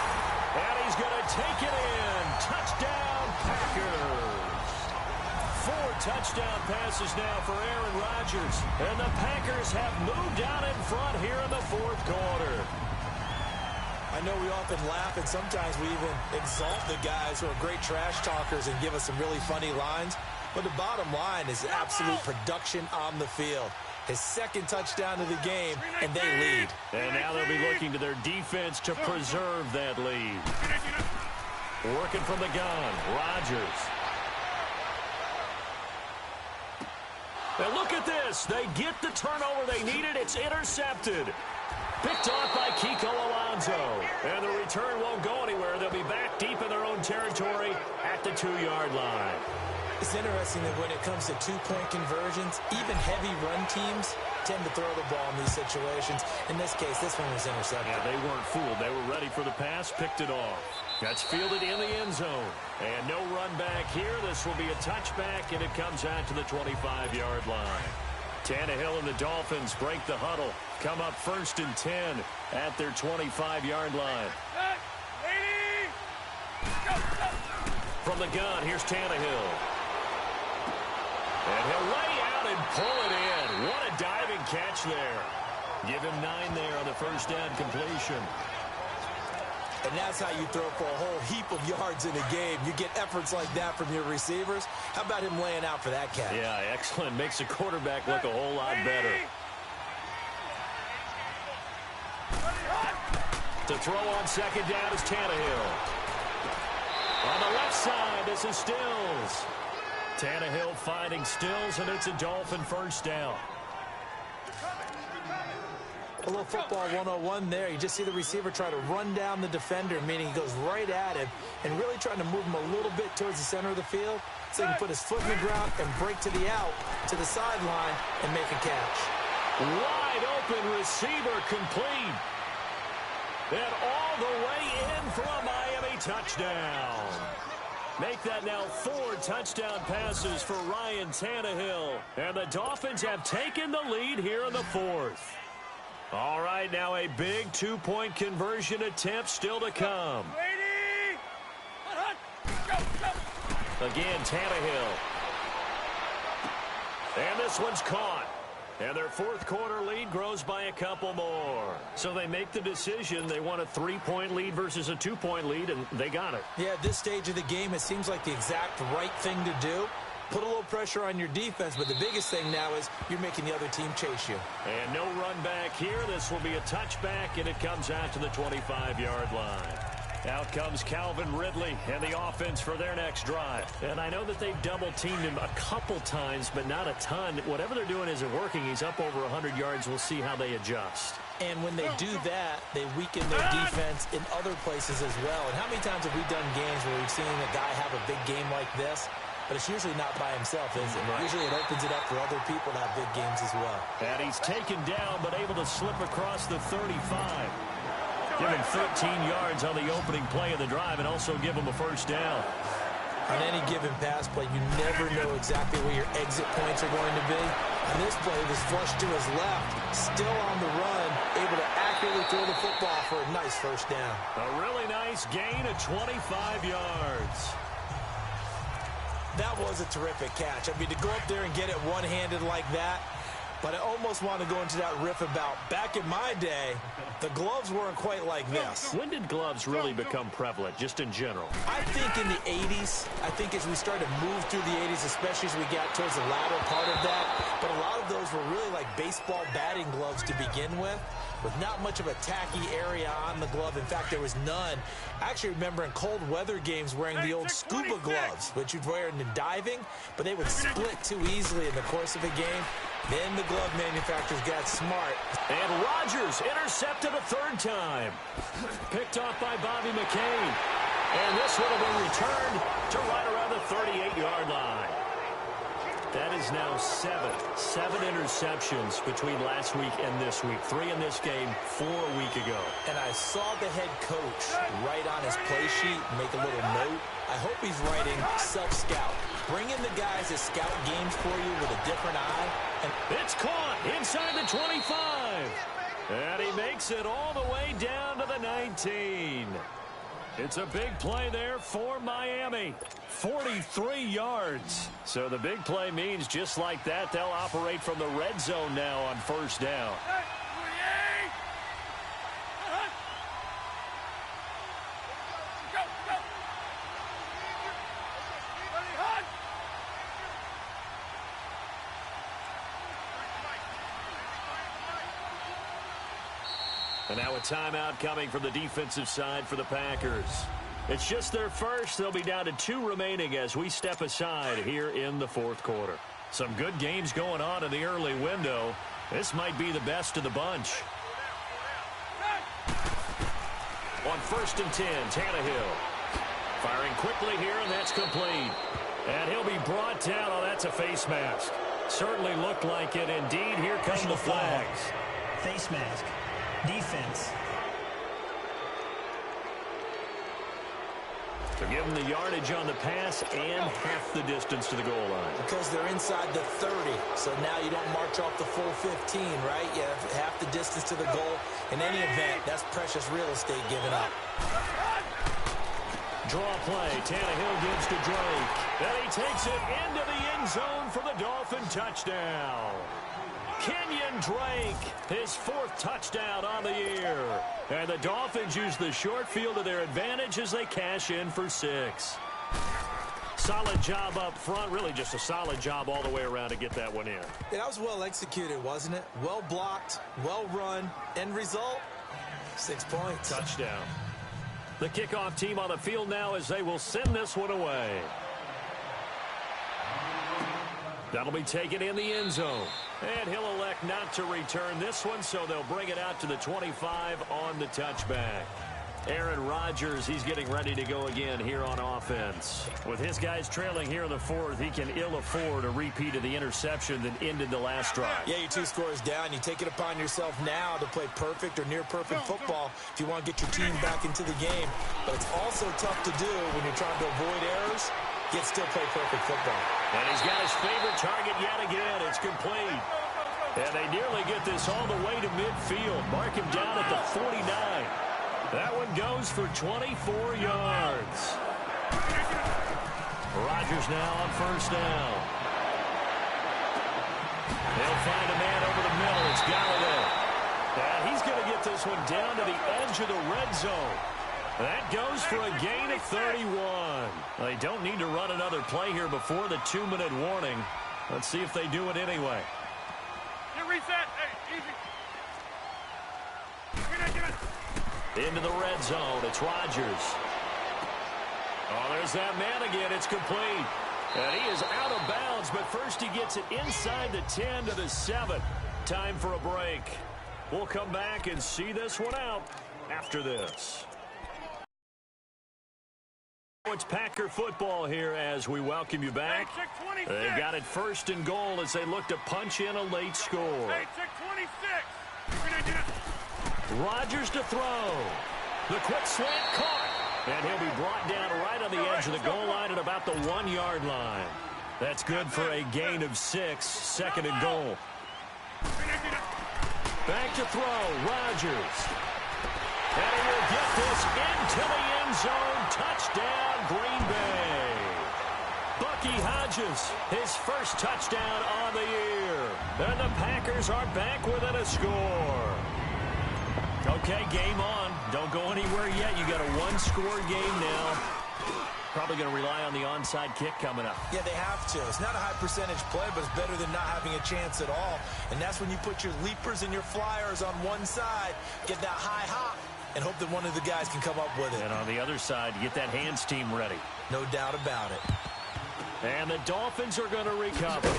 And he's going to take it in. Touchdown, Packers. 4 touchdown passes now for Aaron Rodgers. And the Packers have moved out in front here in the 4th quarter. I know we often laugh, and sometimes we even exalt the guys who are great trash talkers and give us some really funny lines. But the bottom line is absolute production on the field. His 2nd touchdown of the game, and they lead. And now they'll be looking to their defense to preserve that lead. Working from the gun, Rodgers. Now look at this. They get the turnover they needed. It's intercepted. Picked off by Kiko Alonso. And the return won't go anywhere. They'll be back deep in their own territory at the 2-yard line. It's interesting that when it comes to 2-point conversions, even heavy run teams tend to throw the ball in these situations. In this case, this one was intercepted. Yeah, they weren't fooled. They were ready for the pass, picked it off. That's fielded in the end zone. And no run back here. This will be a touchback, and it comes out to the 25-yard line. Tannehill and the Dolphins break the huddle. Come up 1st and 10 at their 25-yard line. From the gun, here's Tannehill. catch there. Give him 9 there on the first down completion. And that's how you throw for a whole heap of yards in a game. You get efforts like that from your receivers. How about him laying out for that catch? Yeah, excellent. Makes the quarterback look a whole lot better. To throw on second down is Tannehill. On the left side, this is Stills. Tannehill finding Stills, and it's a Dolphin first down. A little football 101 there. You just see the receiver try to run down the defender, meaning he goes right at him and really trying to move him a little bit towards the center of the field so he can put his foot in the ground and break to the out, to the sideline, and make a catch. Wide open receiver complete. And all the way in for a Miami touchdown. Make that now 4 touchdown passes for Ryan Tannehill. And the Dolphins have taken the lead here in the 4th. All right, now a big 2-point conversion attempt still to come. Again, Tannehill. And this one's caught. And their 4th quarter lead grows by a couple more. So they make the decision. They want a 3-point lead versus a 2-point lead, and they got it. Yeah, at this stage of the game, it seems like the exact right thing to do. Put a little pressure on your defense, but the biggest thing now is you're making the other team chase you. And no run back here. This will be a touchback, and it comes out to the 25-yard line. Out comes Calvin Ridley and the offense for their next drive. And I know that they've double-teamed him a couple times, but not a ton. Whatever they're doing isn't working. He's up over 100 yards. We'll see how they adjust. And when they do that, they weaken their defense in other places as well. And how many times have we done games where we've seen a guy have a big game like this? But it's usually not by himself, is it? Right. Usually it opens it up for other people to have big games as well. And he's taken down, but able to slip across the 35. Give him 13 yards on the opening play of the drive and also give him a first down. On any given pass play, you never know exactly where your exit points are going to be. And this play was flushed to his left, still on the run, able to accurately throw the football for a nice first down. A really nice gain of 25 yards. That was a terrific catch. I mean, to go up there and get it one-handed like that, but I almost want to go into that riff about back in my day, the gloves weren't quite like this. When did gloves really become prevalent, just in general? I think in the 80s. I think as we started to move through the 80s, especially as we got towards the latter part of that. But a lot of those were really like baseball batting gloves to begin with not much of a tacky area on the glove. In fact, there was none. I actually remember in cold weather games wearing the old scuba gloves, which you'd wear in diving, but they would split too easily in the course of a game. Then the glove manufacturers got smart. And Rodgers intercepted a 3rd time. Picked off by Bobby McCain. And this would have been returned to right around the 38-yard line. That is now 7 interceptions between last week and this week. 3 in this game, 4 a week ago. And I saw the head coach write on his play sheet, make a little note. I hope he's writing self-scout. Bring in the guys that scout games for you with a different eye. And it's caught inside the 25. And he makes it all the way down to the 19. It's a big play there for Miami. 43 yards. So the big play means just like that, they'll operate from the red zone now on first down. And now a timeout coming from the defensive side for the Packers. It's just their first. They'll be down to 2 remaining as we step aside here in the 4th quarter. Some good games going on in the early window. This might be the best of the bunch. On 1st and 10, Tannehill. Firing quickly here, and that's complete. And he'll be brought down. Oh, that's a face mask. Certainly looked like it. Indeed, here come the flags. Face mask. Defense. They're giving the yardage on the pass and half the distance to the goal line. Because they're inside the 30, so now you don't march off the full 15, right? You have half the distance to the goal. In any event, that's precious real estate given up. Draw play. Tannehill gives to Drake. And he takes it into the end zone for the Dolphin touchdown. Kenyon Drake, his 4th touchdown on the year. And the Dolphins use the short field to their advantage as they cash in for 6. Solid job up front, really just a solid job all the way around to get that one in. Yeah, that was well executed, wasn't it? Well blocked, well run. End result, 6 points. Touchdown. The kickoff team on the field now as they will send this one away. That'll be taken in the end zone. And he'll elect not to return this one, so they'll bring it out to the 25 on the touchback. Aaron Rodgers, he's getting ready to go again here on offense. With his guys trailing here in the 4th, he can ill afford a repeat of the interception that ended the last drive. Yeah, you're 2 scores down. You take it upon yourself now to play perfect or near-perfect football if you want to get your team back into the game. But it's also tough to do when you're trying to avoid errors, yet still play perfect football. And he's got his favorite target yet again. It's complete. And they nearly get this all the way to midfield. Mark him down at the 49. That one goes for 24 yards. Rodgers now on 1st down. They'll find a man over the middle. It's Galladay. And he's going to get this one down to the edge of the red zone. That goes for a gain of 31. They don't need to run another play here before the 2-minute warning. Let's see if they do it anyway. Reset. Hey, easy. Into the red zone. It's Rodgers. Oh, there's that man again. It's complete. And he is out of bounds, but first he gets it inside the 10 to the 7. Time for a break. We'll come back and see this one out after this. It's Packer football here as we welcome you back. They've got it 1st and goal as they look to punch in a late score. Rodgers to throw. The quick slant caught. And he'll be brought down right on the edge of the goal line at about the 1-yard line. That's good for a gain of 6, 2nd and goal. Back to throw, Rodgers. And he will get this into the end zone. Touchdown, Green Bay. Bucky Hodges, his 1st touchdown on the year. And the Packers are back within a score. Okay, game on. Don't go anywhere yet. You got a 1-score game now. Probably going to rely on the onside kick coming up. Yeah, they have to. It's not a high-percentage play, but it's better than not having a chance at all. And that's when you put your leapers and your flyers on one side, get that high hop, and hope that one of the guys can come up with it. And on the other side, get that hands team ready. No doubt about it. And the Dolphins are going to recover.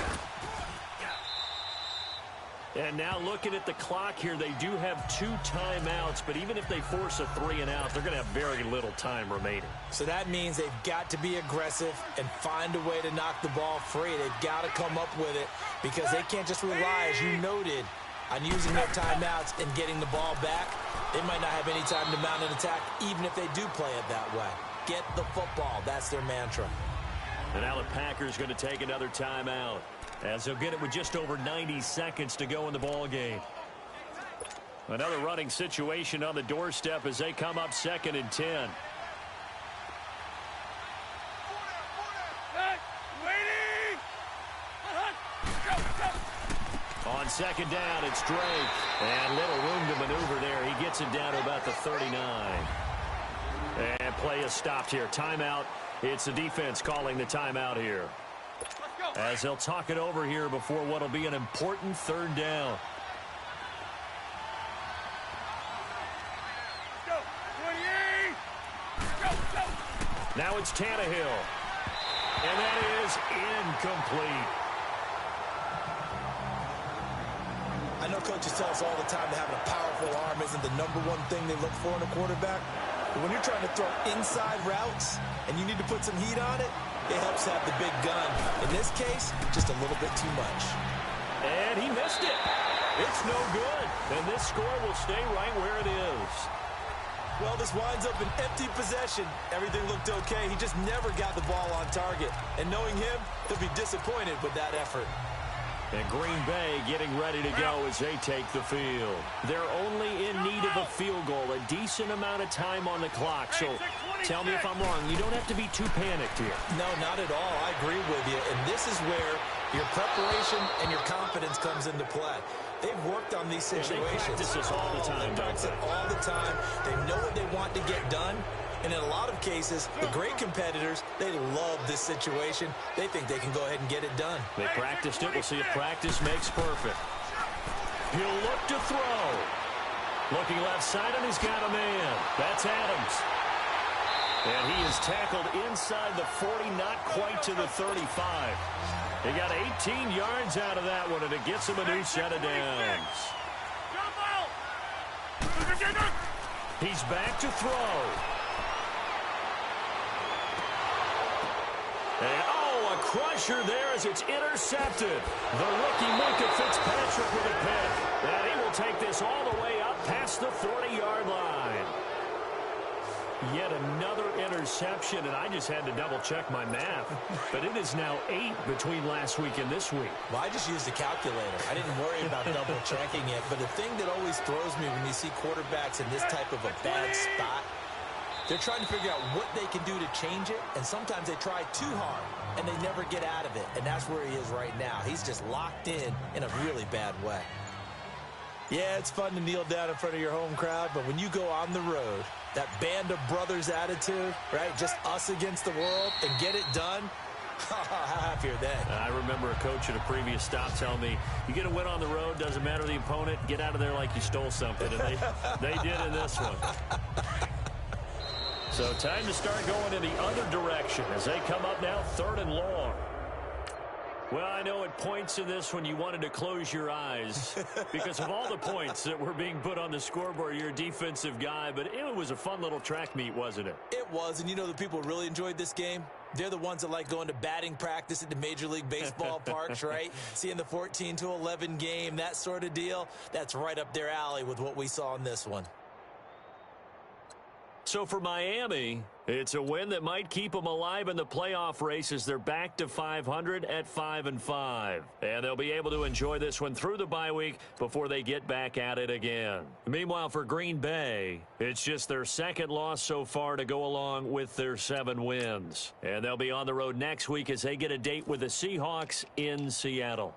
And now looking at the clock here, they do have 2 timeouts, but even if they force a 3-and-out, they're going to have very little time remaining. So that means they've got to be aggressive and find a way to knock the ball free. They've got to come up with it because they can't just rely, as you noted, on using their timeouts and getting the ball back. They might not have any time to mount an attack, even if they do play it that way. Get the football. That's their mantra. And now the Packers going to take another timeout, as they'll get it with just over 90 seconds to go in the ball game. Another running situation on the doorstep as they come up 2nd and 10. On 2nd down, it's Drake. And little room to maneuver there. He gets it down to about the 39. And play is stopped here. Timeout. It's the defense calling the timeout here. As they'll talk it over here before what will be an important 3rd down. Now it's Tannehill. And that is incomplete. I know coaches tell us all the time that having a powerful arm isn't the #1 thing they look for in a quarterback. But when you're trying to throw inside routes and you need to put some heat on it, it helps have the big gun. In this case, just a little bit too much. And he missed it. It's no good. And this score will stay right where it is. Well, this winds up an empty possession. Everything looked okay. He just never got the ball on target. And knowing him, he'll be disappointed with that effort. And Green Bay getting ready to go as they take the field. They're only in need of a field goal, a decent amount of time on the clock. So tell me if I'm wrong. You don't have to be too panicked here. No, not at all. I agree with you. And this is where Your preparation and your confidence comes into play. They've worked on these situations. They practice this all the time. They practice it all the time. They know what they want to get done. And in a lot of cases, the great competitors, they love this situation. They think they can go ahead and get it done. They practiced it. We'll see if practice makes perfect. He'll look to throw. Looking left side, and he's got a man. That's Adams. And he is tackled inside the 40, not quite to the 35. He got 18 yards out of that one, and it gets him a new set of downs. He's back to throw. And, oh, a crusher there as it's intercepted. The rookie Minka Fitzpatrick with a pick. And he will take this all the way up past the 40-yard line. Yet another interception, and I just had to double-check my math. But it is now 8 between last week and this week. Well, I just used a calculator. I didn't worry about double-checking it. But the thing that always throws me when you see quarterbacks in this type of a bad spot, they're trying to figure out what they can do to change it, and sometimes they try too hard, and they never get out of it. And that's where he is right now. He's just locked in a really bad way. Yeah, it's fun to kneel down in front of your home crowd, but when you go on the road, that band of brothers attitude, right, just us against the world, and get it done, how happy are they? I remember a coach at a previous stop telling me, you get a win on the road, doesn't matter the opponent, get out of there like you stole something. And they did in this one. So time to start going in the other direction as they come up now 3rd and long. Well, I know at points in this when you wanted to close your eyes because of all the points that were being put on the scoreboard. You're a defensive guy, but it was a fun little track meet, wasn't it? It was, and you know the people really enjoyed this game? They're the ones that like going to batting practice at the Major League Baseball parks, right? Seeing the 14-11 game, that sort of deal. That's right up their alley with what we saw in this one. So for Miami, it's a win that might keep them alive in the playoff race as they're back to 500 at 5-5. And they'll be able to enjoy this one through the bye week before they get back at it again. Meanwhile, for Green Bay, it's just their 2nd loss so far to go along with their 7 wins. And they'll be on the road next week as they get a date with the Seahawks in Seattle.